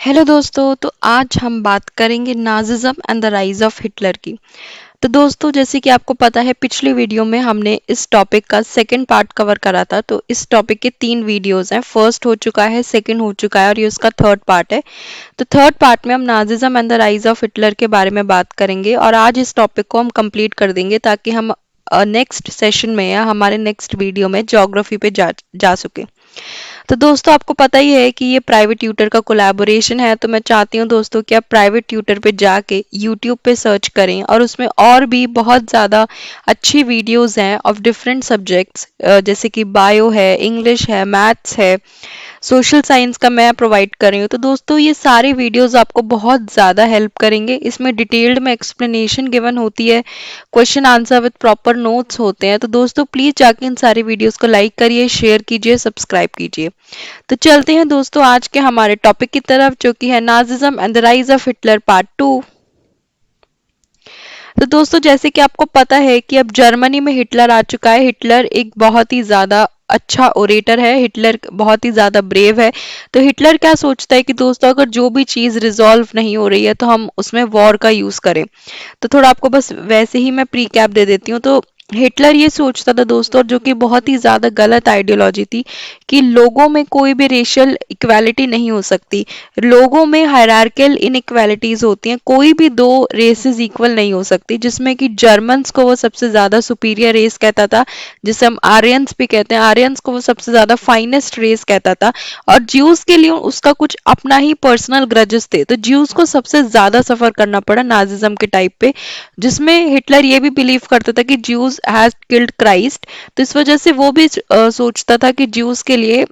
Hello दोस्तों, तो आज हम बात करेंगे Nazism and the rise of Hitler की। तो दोस्तों, जैसे कि आपको पता है, पिछली वीडियो में हमने इस टॉपिक का सेकंड पार्ट कवर करा था। तो इस टॉपिक के 3 वीडियोस हैं। फर्स्ट हो चुका है, सेकंड हो चुका है और ये उसका थर्ड पार्ट है। तो थर्ड पार्ट में हम Nazism and the rise of Hitler के बारे में बात करेंगे और आज इस टॉपिक को हम कंप्लीट कर देंगे ताकि हम नेक्स्ट सेशन में या हमारे नेक्स्ट वीडियो में ज्योग्राफी पे जा सके। तो दोस्तों, आपको पता ही है कि ये प्राइवेट ट्यूटर का कोलैबोरेशन है। तो मैं चाहती हूँ दोस्तों कि आप प्राइवेट ट्यूटर पे जाके यूट्यूब पे सर्च करें और उसमें और भी बहुत ज़्यादा अच्छी वीडियोस हैं ऑफ डिफरेंट सब्जेक्ट्स, जैसे कि बायो है, इंग्लिश है, मैथ्स है, सोशल साइंस का मैं प्रोवाइड कर रही हूँ। तो दोस्तों, ये सारे वीडियोस आपको बहुत ज़्यादा हेल्प करेंगे। इसमें डिटेल्ड में एक्सप्लेनेशन गिवन होती है, question answer with proper notes होते हैं। तो दोस्तों, प्लीज़ जाके इन सारी वीडियोस को लाइक करिए, शेयर कीजिए, सब्सक्राइब कीजिए। तो चलते हैं दोस्तों आज के हमारे टॉपिक की तरफ, जो कि है Nazism and the rise of Hitler part 2। तो दोस्तों, जैसे कि आपको पता है कि अब जर्मनी में हिटलर आ चुका है। हिटलर एक बहुत ही ज्यादा अच्छा ओरेटर है, हिटलर बहुत ही ज्यादा ब्रेव है। तो हिटलर क्या सोचता है कि दोस्तों, अगर जो भी चीज रिजॉल्व नहीं हो रही है तो हम उसमें वॉर का यूज करें। तो थोड़ा आपको बस वैसे ही मैं प्री कैप दे देती हूँ। तो हिटलर ये सोचता था दोस्तों, जो कि बहुत ही ज्यादा गलत आइडियोलॉजी थी, कि लोगों में कोई भी रेशियल इक्वालिटी नहीं हो सकती। लोगों में हायरार्कियल इनइक्वालिटीज होती हैं, कोई भी दो रेसेस इक्वल नहीं हो सकती। जिसमें कि जर्मन्स को वो सबसे ज्यादा सुपीरियर रेस कहता था, जिसे हम आर्यंस भी कहते हैं। आर्यंस को वो सबसे ज्यादा फाइनेस्ट रेस कहता था। और ज्यूज के लिए उसका कुछ अपना ही पर्सनल ग्रजेस थे। तो ज्यूज को सबसे ज्यादा सफर करना पड़ा नाजिज्म के टाइप पे, जिसमें हिटलर ये भी बिलीव करता था कि ज्यूज हैज किल्ड क्राइस्ट। तो इस वजह से वो भी सोचता था कि ज्यूज के लिए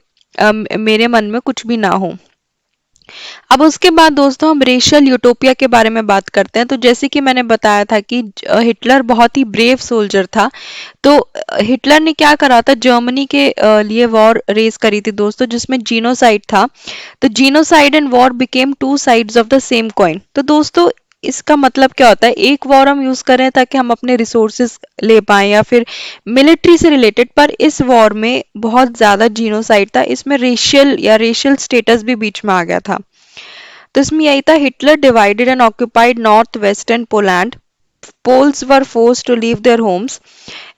मेरे मन में कुछ भी ना हो। अब उसके बाद दोस्तों, हम रेशियल यूटोपिया के बारे में बात करते हैं। तो जैसे कि मैंने बताया था कि हिटलर बहुत ही ब्रेव सोल्जर था। तो हिटलर ने क्या करा था, जर्मनी के लिए वॉर रेस करी थी दोस्तों, जिसमें जीनोसाइड था। तो genocide and war became two sides of the same coin. तो दोस्तों, इसका मतलब क्या होता है, एक वॉर हम यूज कर रहे हैं ताकि हम अपने रिसोर्सेस ले पाएं या फिर मिलिट्री से रिलेटेड, पर इस वॉर में बहुत ज्यादा जीनोसाइड था। इसमें रेशियल या रेशियल स्टेटस भी बीच में आ गया था। तो इसमें यही था, Hitler divided and occupied north western Poland. Poles were forced to leave their homes.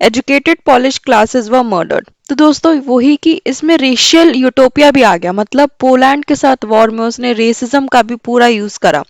Educated Polish classes were murdered. तो दोस्तों, वही कि इसमें रेशियल यूटोपिया भी आ गया। मतलब पोलैंड के साथ वॉर में उसने रेसिज्म का भी पूरा यूज करा।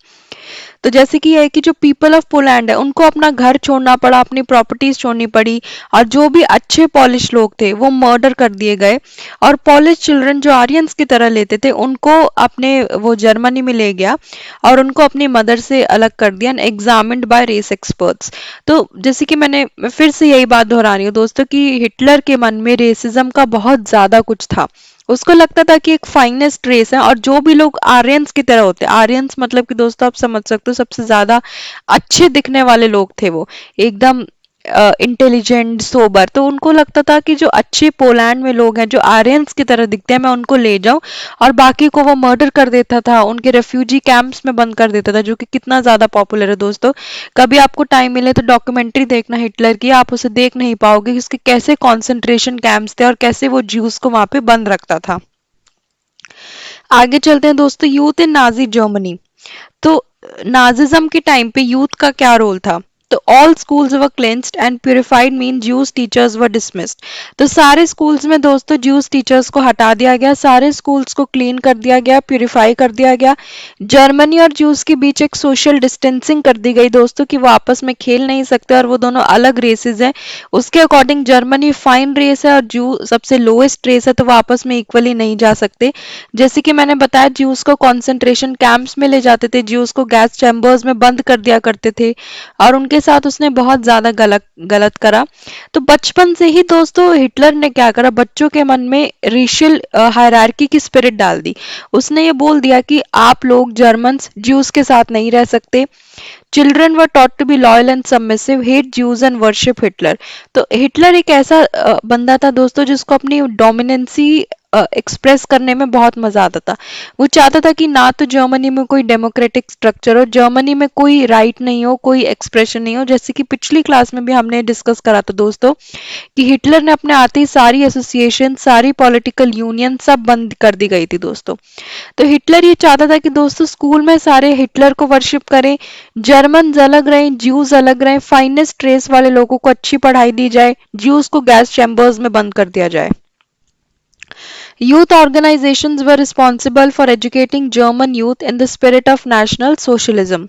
तो जैसे कि है कि जो पीपल ऑफ पोलैंड है, उनको अपना घर छोड़ना पड़ा, अपनी प्रॉपर्टीज छोड़नी पड़ी। और जो भी अच्छे पॉलिश लोग थे वो मर्डर कर दिए गए। और पॉलिश चिल्ड्रन जो आर्यंस की तरह लेते थे, उनको अपने वो जर्मनी में ले गया और उनको अपनी मदर से अलग कर दिया, एग्जामिन्ड बाय रेस एक्सपर्ट्स। तो जैसे कि मैं फिर से यही बात दोहरा रही हूँ दोस्तों, कि हिटलर के मन में रेसिज्म का बहुत ज्यादा कुछ था। उसको लगता था कि एक फाइनेस्ट रेस है और जो भी लोग आर्यंस की तरह होते हैं, आर्यंस मतलब कि दोस्तों आप समझ सकते हो, सबसे ज्यादा अच्छे दिखने वाले लोग थे वो, एकदम इंटेलिजेंट, सोबर। तो उनको लगता था कि जो अच्छे पोलैंड में लोग हैं, जो आर्यंस की तरह दिखते हैं, मैं उनको ले जाऊं। और बाकी को वो मर्डर कर देता था, उनके रेफ्यूजी कैंप्स में बंद कर देता था, जो कि कितना ज्यादा पॉपुलर है दोस्तों। कभी आपको टाइम मिले तो डॉक्यूमेंट्री देखना हिटलर की, आप उसे देख नहीं पाओगे कि उसके कैसे कॉन्सेंट्रेशन कैंप्स थे और कैसे वो ज्यूस को वहां पे बंद रखता था। आगे चलते हैं दोस्तों, यूथ इन नाजी जर्मनी। तो नाजिज्म के टाइम पे यूथ का क्या रोल था। तो all schools were cleansed and purified, mean juice teachers were dismissed. तो सारे स्कूल्स में दोस्तों ज्यूस टीचर्स को हटा दिया गया, सारे स्कूल्स को क्लीन कर दिया गया, प्यूरिफाई कर दिया गया। जर्मनी और ज्यूस के बीच एक सोशल डिस्टेंसिंग कर दी गई दोस्तों, कि वो आपस में खेल नहीं सकते और वो दोनों अलग रेसेस हैं। उसके अकॉर्डिंग जर्मनी फाइन रेस है और ज्यू सबसे लोएस्ट रेस है, तो वो आपस में इक्वली नहीं जा सकते। जैसे कि मैंने बताया, ज्यूस को कॉन्सेंट्रेशन कैंप्स में ले जाते थे, ज्यूस को गैस चैम्बर्स में बंद कर दिया करते थे। और उनके साथ उसने बहुत ज्यादा गलत गलत करा। तो बचपन से ही दोस्तों हिटलर ने क्या करा, बच्चों के मन में रेशियल हायरार्की की स्पिरिट डाल दी। उसने ये बोल दिया कि आप लोग जर्मन्स ज्यूस के साथ नहीं रह सकते। Children were taught to be loyal and submissive, hate Jews and worship Hitler. तो हिटलर एक ऐसा बंदा था दोस्तों जिसको अपनी डोमिनेंसी एक्सप्रेस करने में बहुत मजा आता था। वो चाहता था कि ना तो जर्मनी में कोई डेमोक्रेटिक स्ट्रक्चर हो, जर्मनी में कोई राइट नहीं हो, कोई एक्सप्रेशन नहीं हो। जैसे कि पिछली क्लास में भी हमने डिस्कस करा था दोस्तों कि हिटलर ने अपने आते ही सारी एसोसिएशन, सारी पॉलिटिकल यूनियन सब बंद कर दी गई थी दोस्तों। तो हिटलर ये चाहता था कि दोस्तों स्कूल में सारे हिटलर को वर्शिप करें, जर्मन अलग रहें, ज्यूज अलग रहें, फाइनेस्ट रेस वाले लोगों को अच्छी पढ़ाई दी जाए, ज्यूज को गैस चैम्बर्स में बंद कर दिया जाए। Youth organizations were responsible for educating German youth in the spirit of National Socialism.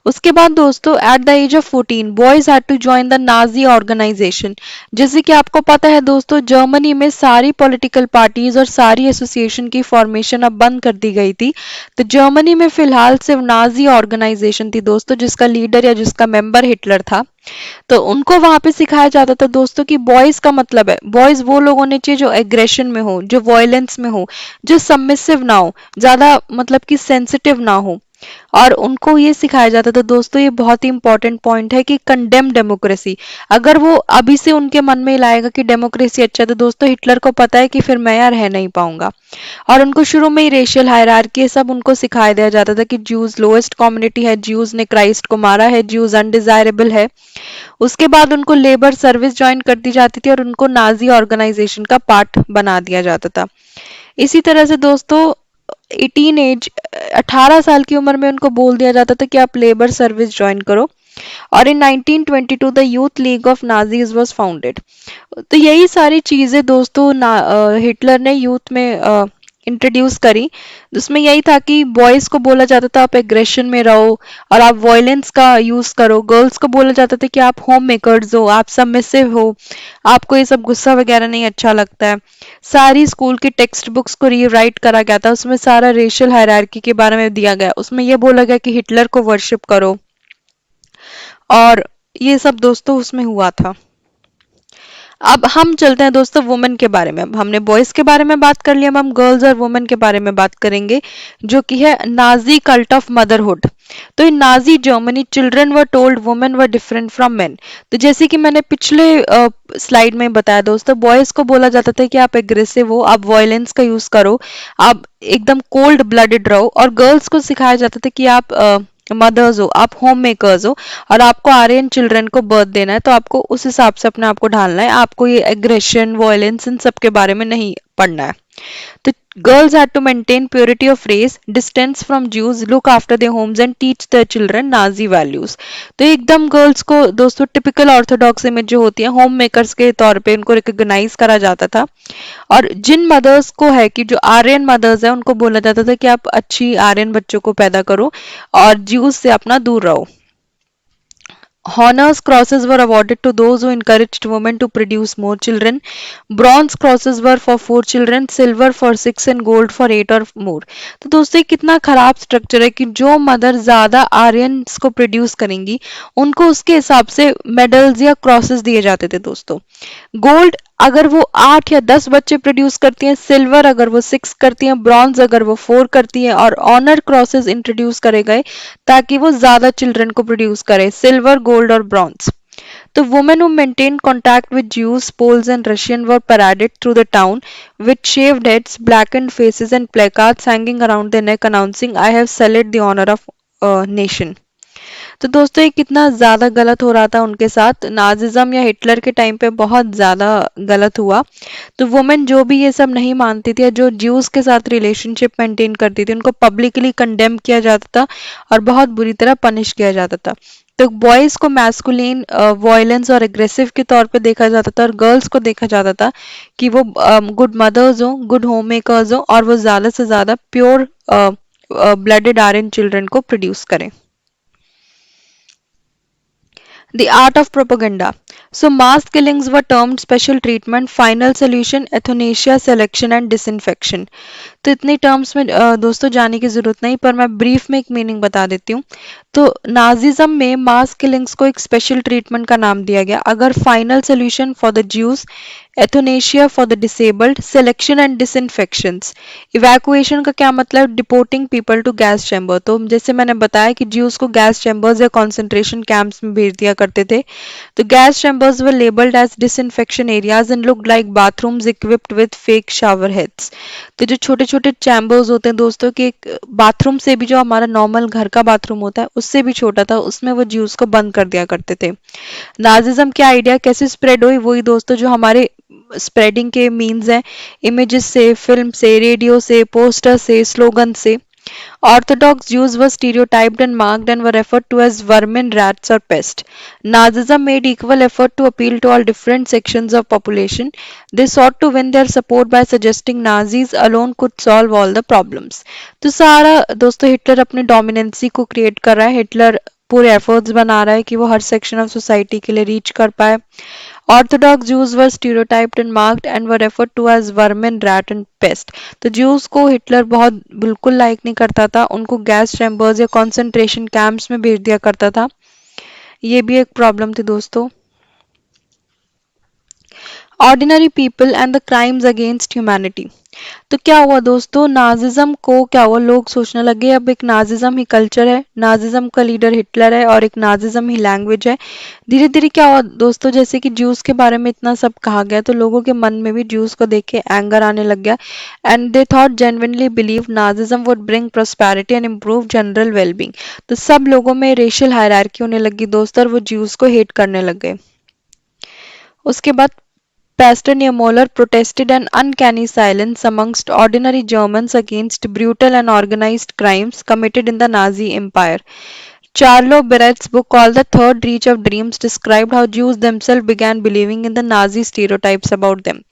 उसके बाद दोस्तों at the age of 14 boys had to join the Nazi organisation. जैसे कि आपको पता है दोस्तों जर्मनी में सारी पॉलिटिकल पार्टीज और सारी एसोसिएशन की फॉर्मेशन अब बंद कर दी गई थी। तो जर्मनी में फिलहाल सिर्फ नाजी ऑर्गेनाइजेशन थी दोस्तों जिसका लीडर या जिसका मेंबर हिटलर था। तो उनको वहां पे सिखाया जाता था दोस्तों कि बॉयज का मतलब है, बॉयज वो लोग होने चाहिए जो एग्रेशन में हो, जो वॉयलेंस में हो, जो सबमिसिव ना हो, ज्यादा मतलब कि सेंसिटिव ना हो। और उनको ये सिखाया जाता था दोस्तों, ये बहुत ही इंपॉर्टेंट पॉइंट है कि कंडेम डेमोक्रेसी। अगर वो अभी से उनके मन में लाएगा कि डेमोक्रेसी अच्छा है तो दोस्तों हिटलर को पता है कि फिर मैं यहाँ रह नहीं पाऊंगा। और उनको शुरू में ही रेशियल हायरार्की सब उनको सिखाया दिया जाता था कि ज्यूज लोएस्ट कम्युनिटी है, ज्यूज ने क्राइस्ट को मारा है, ज्यूज अनडिजायरेबल है। उसके बाद उनको लेबर सर्विस ज्वाइन कर दी जाती थी और उनको नाजी ऑर्गेनाइजेशन का पार्ट बना दिया जाता था। इसी तरह से दोस्तों 18 साल की उम्र में उनको बोल दिया जाता था कि आप लेबर सर्विस ज्वाइन करो। और इन 1922 the youth league of Nazis was founded. तो यही सारी चीजें दोस्तों हिटलर ने यूथ में इंट्रोड्यूस करी। उसमें यही था कि बॉयज को बोला जाता था आप एग्रेशन में रहो और आप वायलेंस का यूज करो, गर्ल्स को बोला जाता था कि आप होम मेकर्स हो, आप सबमिसिव हो, आपको ये सब गुस्सा वगैरह नहीं अच्छा लगता है। सारी स्कूल की टेक्स्ट बुक्स को रीराइट करा गया था, उसमें सारा रेशियल हायरार्की के बारे में दिया गया, उसमें यह बोला गया कि हिटलर को वर्शिप करो। और ये सब दोस्तों उसमें हुआ था। अब हम चलते हैं दोस्तों वुमेन के बारे में। अब हमने बॉयज के बारे में बात कर लिया, अब हम गर्ल्स और वुमेन के बारे में बात करेंगे जो कि है नाजी कल्ट ऑफ मदरहुड। तो in Nazi Germany children were told women were different from men. तो जैसे कि मैंने पिछले स्लाइड में बताया दोस्तों, बॉयज को बोला जाता था कि आप एग्रेसिव हो, आप वायलेंस का यूज करो, आप एकदम कोल्ड ब्लडेड रहो। और गर्ल्स को सिखाया जाता था कि आप मदर्स हो, आप होम मेकर्स हो और आपको आर्यन चिल्ड्रन को बर्थ देना है, तो आपको उस हिसाब से अपने आप को ढालना है, आपको ये एग्रेशन वायलेंस इन सब के बारे में नहीं पढ़ना है। तो girls had to maintain purity of race, distance from Jews, look after their homes and teach their children Nazi values। तो एकदम गर्ल्स को दोस्तों टिपिकल ऑर्थोडॉक्स इमेज जो होती है होम मेकर्स के तौर पे उनको रिकॉग्नाइज करा जाता था। और जिन मदर्स को है कि जो आर्यन मदर्स है उनको बोला जाता था कि आप अच्छी आर्यन बच्चों को पैदा करो और ज्यूज से अपना दूर रहो। Honors crosses were awarded to those who encouraged women to produce more children. Bronze crosses were for 4 children, silver for 6 and gold for 8 or more। तो दोस्तों कितना खराब स्ट्रक्चर है कि जो मदर ज्यादा आर्यंस को प्रोड्यूस करेंगी उनको उसके हिसाब से मेडल्स या क्रॉसेस दिए जाते थे दोस्तों। गोल्ड अगर वो 8 या 10 बच्चे प्रोड्यूस करती हैं, सिल्वर अगर वो 6 करती हैं, ब्रॉन्ज अगर वो 4 करती हैं और ऑनर क्रॉसेस इंट्रोड्यूस करे गए ताकि वो ज्यादा चिल्ड्रन को प्रोड्यूस करे, सिल्वर गोल्ड और ब्रॉन्ज। तो women who maintained contact with Jews, Poles and Russian were paraded through the town with shaved heads, blackened faces and placards hanging around their neck announcing I have saluted the honor of nation। तो दोस्तों ये कितना ज्यादा गलत हो रहा था उनके साथ, नाजिज्म या हिटलर के टाइम पे बहुत ज्यादा गलत हुआ। तो वुमेन जो भी ये सब नहीं मानती थी, जो ज्यूज के साथ रिलेशनशिप मेंटेन करती थी, उनको पब्लिकली कंडेम किया जाता था और बहुत बुरी तरह पनिश किया जाता था। तो बॉयज को मैस्कुलिन वायलेंस और एग्रेसिव के तौर पे देखा जाता था और गर्ल्स को देखा जाता था कि वो गुड मदर्स हो, गुड होम मेकर्स हो और वो ज्यादा से ज्यादा प्योर ब्लडेड आर्यन चिल्ड्रन को प्रोड्यूस करें। The art of propaganda. So mass killings were termed special treatment, final solution, euthanasia, selection and disinfection। तो इतनी टर्म्स में दोस्तों जाने की जरूरत नहीं, पर मैं ब्रीफ में एक मीनिंग बता देती हूँ। तो नाजिज्म में मास किलिंग्स को एक स्पेशल ट्रीटमेंट का नाम दिया गया। अगर final solution for the Jews, euthanasia for the disabled, selection and disinfections. Evacuation का क्या मतलब? Deporting people to gas chamber. तो जैसे मैंने बताया कि Jews को gas chambers या concentration camps में भेज दिया करते थे. तो gas chambers were labeled as disinfection areas and looked like bathrooms equipped with fake shower heads. तो जो छोटे छोटे चैम्बर्स होते हैं दोस्तों कि एक बाथरूम से भी, जो हमारा नॉर्मल घर का बाथरूम होता है उससे भी छोटा था, उसमें वो ज्यूस को बंद कर दिया करते थे. नाजिज्म की आइडिया कैसे स्प्रेड हुई? वही दोस्तों जो हमारे स्प्रेडिंग के मीन्स हैं, इमेजेस से, फिल्म से, रेडियो से, पोस्टर से, स्लोगन से. Orthodox Jews were stereotyped and marked and were referred to as vermin, rats, or pest. Nazism made equal effort to appeal to all different sections of population. They sought to win their support by suggesting Nazis alone could solve all the problems. तो सारा दोस्तों Hitler अपने dominancy को create कर रहा है. Hitler पूरे efforts बना रहा है कि वो हर सेक्शन ऑफ सोसाइटी के लिए रीच कर पाए. Orthodox Jews were stereotyped and marked and were referred to as vermin, rat and pest. तो ज्यूज को हिटलर बहुत बिल्कुल लाइक नहीं करता था, उनको गैस चैम्बर्स या कंसंट्रेशन कैंप्स में भेज दिया करता था. ये भी एक प्रॉब्लम थी दोस्तों. Ordinary people and the crimes against humanity. तो क्या हुआ दोस्तों, नाजिज्म को क्या हुआ, लोग सोचने लगे अब एक नाजिज्म ही कल्चर है, नाजिज्म का लीडर हिटलर है और एक नाजिज्म ही लैंग्वेज है. धीरे धीरे क्या हुआ दोस्तों, जैसे कि ज्यूज के बारे में इतना सब कहा गया तो लोगों के मन में भी ज्यूज को देख के एंगर आने लग गया. And they thought genuinely believe Nazism would bring prosperity and improve general wellbeing. तो सब लोगों में रेशियल हायरार्की होने लगी दोस्तों और वो ज्यूज को हेट करने लग गए. उसके बाद Pastor Niemöller protested an uncanny silence amongst ordinary Germans against brutal and organized crimes committed in the Nazi Empire. Charlo Beret's book called The Third Reach of Dreams described how Jews themselves began believing in the Nazi stereotypes about them.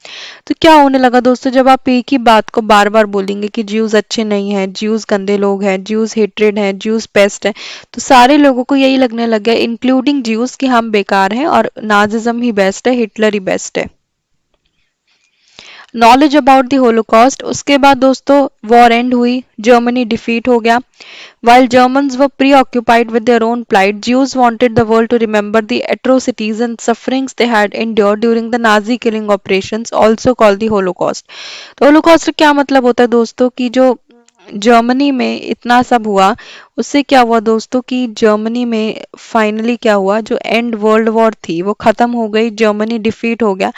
तो क्या होने लगा दोस्तों, जब आप एक ही बात को बार बार बोलेंगे कि ज्यूज अच्छे नहीं हैं, ज्यूज गंदे लोग हैं, ज्यूज हेट्रेड हैं, ज्यूज पेस्ट हैं, तो सारे लोगों को यही लगने लग गया इंक्लूडिंग ज्यूज कि हम बेकार हैं और नाजिज्म ही बेस्ट है, हिटलर ही बेस्ट है. Knowledge about the Holocaust. उसके बाद दोस्तों वॉर एंड हुई, जर्मनी डिफीट हो गया. While Germans were preoccupied with their own plight, Jews wanted the world to remember the atrocities and sufferings they had endured during the Nazi killing operations, also called the Holocaust. तो Holocaust क्या मतलब होता है दोस्तों कि जो Germany में इतना सब हुआ, उससे क्या हुआ दोस्तों कि जर्मनी में फाइनली क्या हुआ, जो एंड वर्ल्ड वॉर थी वो खत्म हो गई, जर्मनी डिफीट हो गया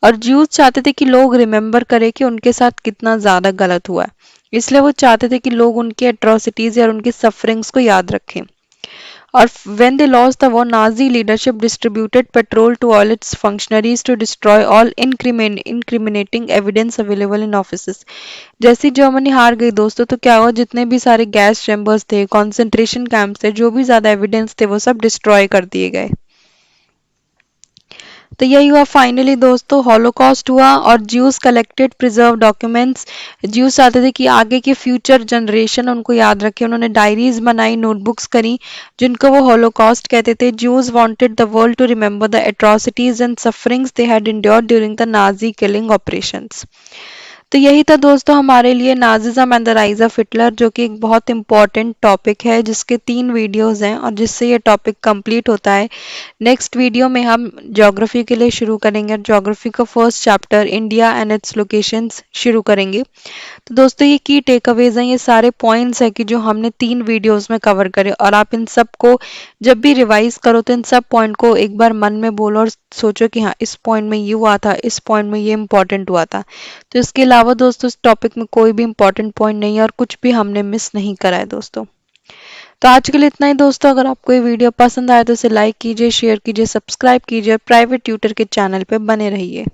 और ज्यूज चाहते थे कि लोग रिमेम्बर करें कि उनके साथ कितना ज्यादा गलत हुआ है. इसलिए वो चाहते थे कि लोग उनकी एट्रोसिटीज या उनकी सफरिंग्स को याद रखें. और when they lost the war, Nazi leadership distributed patrol to all its functionaries to destroy all incriminating evidence available in offices. जैसी जर्मनी हार गई दोस्तों तो क्या हुआ, जितने भी सारे गैस चैम्बर्स थे, कंसंट्रेशन कैंप्स थे, जो भी ज्यादा एविडेंस थे वो सब डिस्ट्रॉय कर दिए गए. तो यही हुआ फाइनली दोस्तों, हॉलोकॉस्ट हुआ और Jews collected preserve documents. Jews चाहते थे कि आगे के फ्यूचर जनरेशन उनको याद रखे, उन्होंने डायरीज बनाई, नोटबुक्स करी जिनको वो हॉलोकॉस्ट कहते थे. Jews wanted the world to remember the atrocities and sufferings they had endured during the Nazi killing operations. तो यही था दोस्तों हमारे लिए Nazism and the rise of Hitler, जो कि एक बहुत इंपॉर्टेंट टॉपिक है जिसके 3 वीडियोस हैं और जिससे ये टॉपिक कंप्लीट होता है. नेक्स्ट वीडियो में हम ज्योग्राफी के लिए शुरू करेंगे और ज्योग्राफी का first chapter India and it's locations शुरू करेंगे. तो दोस्तों ये की टेक अवेज हैं, ये सारे पॉइंट्स हैं कि जो हमने 3 वीडियोस में कवर करे और आप इन सब को जब भी रिवाइज करो तो इन सब पॉइंट को एक बार मन में बोलो और सोचो कि हाँ इस पॉइंट में ये हुआ था, इस पॉइंट में ये इंपॉर्टेंट हुआ था. तो इसके अलावा दोस्तों इस टॉपिक में कोई भी इंपॉर्टेंट पॉइंट नहीं है और कुछ भी हमने मिस नहीं करा है दोस्तों. तो आज के लिए इतना ही दोस्तों. अगर आपको ये वीडियो पसंद आया तो इसे लाइक कीजिए, शेयर कीजिए, सब्सक्राइब कीजिए, प्राइवेट ट्यूटर के चैनल पे बने रहिए.